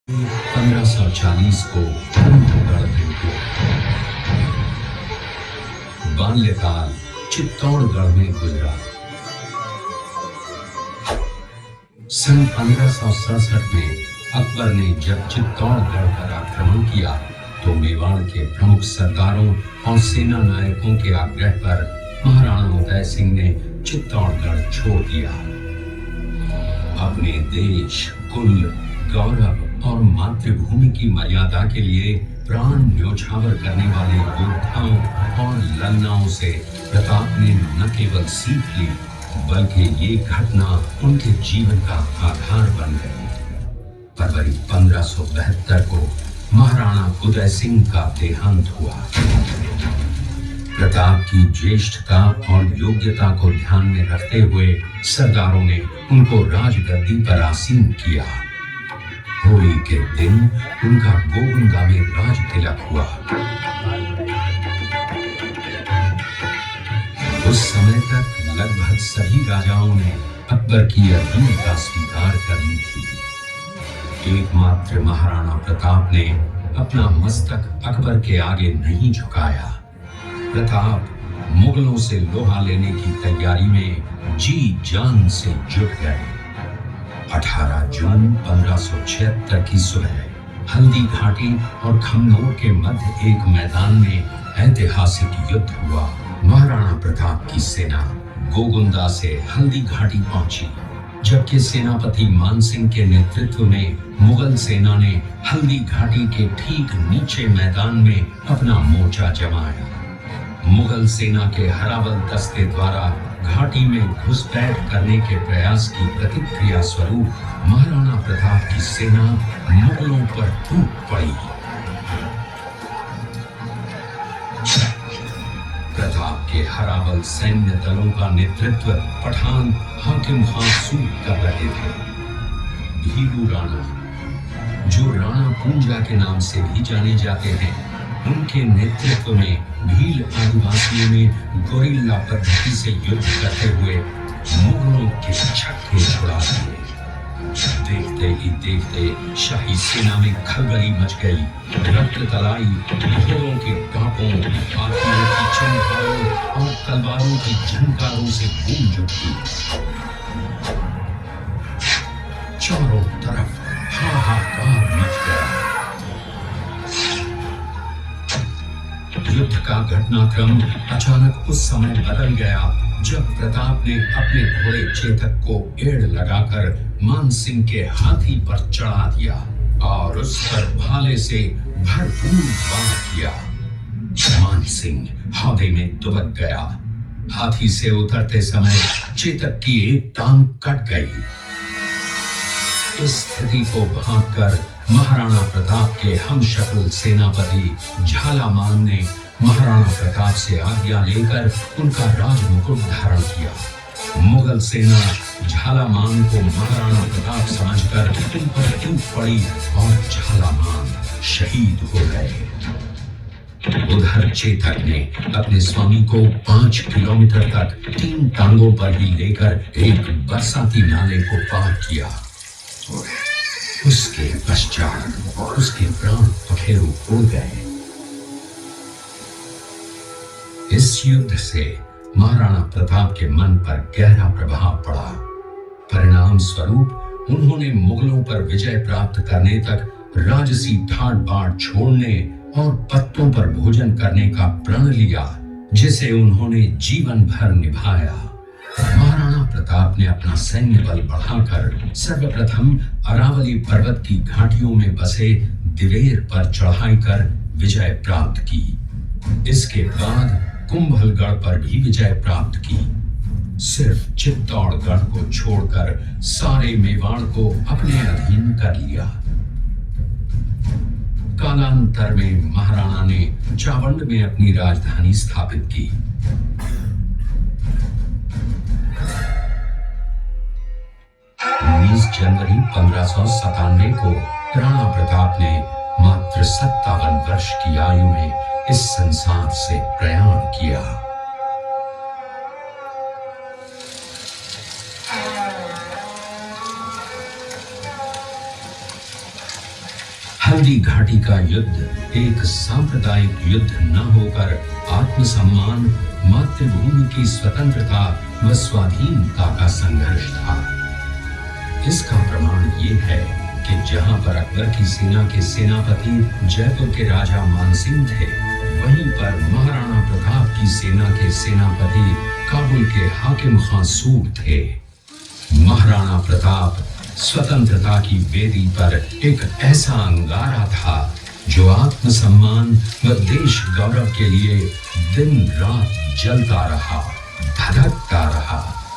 1540 को कुंभलगढ़ में हुआ। बाल्यकाल चित्तौड़गढ़ में गुजरा। सन 1567 में अकबर ने जब चित्तौड़गढ़ पर आक्रमण किया तो मेवाड़ के प्रमुख सरदारों और सेना नायकों के आग्रह पर महाराणा उदय सिंह ने चित्तौड़गढ़ छोड़ दिया। अपने देश, कुल, गौरव और मातृभूमि की मर्यादा के लिए प्राण न्योछावर करने वाले योद्धाओं और ललनाओं से प्रताप ने न केवल सीख ली बल्कि ये घटना उनके जीवन का आधार बन गई। फरवरी 1572 को महाराणा उदय सिंह का देहांत हुआ। प्रताप की ज्येष्ठता और योग्यता को ध्यान में रखते हुए सरदारों ने उनको राजगद्दी पर आसीन किया। होली के दिन उनका गोविंदा में राज तिलक हुआ। उस समय तक लगभग सभी राजाओं ने अकबर की अधीनता स्वीकार कर ली थी। एकमात्र महाराणा प्रताप ने अपना मस्तक अकबर के आगे नहीं झुकाया। प्रताप मुगलों से लोहा लेने की तैयारी में जी जान से जुट गए। 18 जून 1576 की सुबह हल्दी घाटी और खमनोर के मध्य एक मैदान में ऐतिहासिक युद्ध हुआ। महाराणा प्रताप की सेना गोगुंदा से हल्दी घाटी पहुंची, जबकि सेनापति मानसिंह के नेतृत्व में मुगल सेना ने हल्दी घाटी के ठीक नीचे मैदान में अपना मोर्चा जमाया। मुगल सेना के हरावल दस्ते द्वारा घाटी में घुसपैठ करने के प्रयास की प्रतिक्रिया स्वरूप महाराणा प्रताप की सेना मुगलों पर टूट पड़ी। प्रताप के हरावल सैन्य दलों का नेतृत्व पठान हाकिम खान सूद कर रहे थे। भीलू राणा, जो राणा पूंजा के नाम से भी जाने जाते हैं, उनके नेतृत्व में भील आदिवासियों ने गोरिल्ला पद्धति से युद्ध करते हुए मुगलों के छक्के छुड़ा दिए। देखते ही देखते शाही सेना में खलबली मच गई। रक्त तलाई घोड़ों के टापों, हाथियों की चमकारों और तलवारों की झंकारों से गूंज उठी। चारों तरफ हाहाकार मच गया। युद्ध का घटनाक्रम अचानक उस समय बदल गया जब प्रताप ने अपने घोड़े चेतक को एड़ लगाकर मानसिंह के हाथी पर चढ़ा दिया और उस पर भाले से भरपूर वार किया। मानसिंह हौदे में दुबक गया। हाथी से उतरते समय चेतक की एक टांग कट गई। इस स्थिति को भांपकर महाराणा प्रताप के हमशक्ल सेनापति झालामान ने महाराणा प्रताप से आज्ञा लेकर उनका राजमुकुट धारण किया। मुगल सेना झालामान को महाराणा प्रताप समझकर उन पर टूट पड़ी और झालामान शहीद हो गए। उधर चेतक ने अपने स्वामी को 5 किलोमीटर तक 3 टांगों पर ही लेकर एक बरसाती नाले को पार किया। उसके पश्चात उसके प्राण पखेरु उड़ गए। इस युद्ध से महाराणा प्रताप के मन पर गहरा प्रभाव पड़ा। परिणाम स्वरूप उन्होंने मुगलों पर विजय प्राप्त करने तक राजसी ठाट बाट छोड़ने और पत्तों पर भोजन करने का प्रण लिया, जिसे उन्होंने जीवन भर निभाया। महाराणा प्रताप ने अपना सैन्य बल बढ़ाकर सर्वप्रथम अरावली पर्वत की घाटियों में बसे दिवेर पर चढ़ाई कर विजय प्राप्त की। इसके बाद कुंभलगढ़ पर भी विजय प्राप्त की। सिर्फ चित्तौड़गढ़ को छोड़कर सारे मेवाड़ को अपने अधीन कर लिया। कालांतर में महाराणा ने चावंड में अपनी राजधानी स्थापित की। 19 जनवरी 1597 को राणा प्रताप ने मात्र 57 वर्ष की आयु में इस संसार से प्रयाण किया। हल्दी घाटी का युद्ध एक सांप्रदायिक युद्ध न होकर आत्मसम्मान, मातृभूमि की स्वतंत्रता व स्वाधीनता का संघर्ष था। इसका प्रमाण ये है कि जहां पर अकबर की सेना के सेनापति जयपुर के राजा मानसिंह थे, वहीं पर महाराणा प्रताप की सेना के सेनापति काबुल के हाकिम खां सूर थे। महाराणा प्रताप स्वतंत्रता की वेदी पर एक ऐसा अंगारा था जो आत्मसम्मान व देश गौरव के लिए दिन रात जलता रहा, धधकता रहा।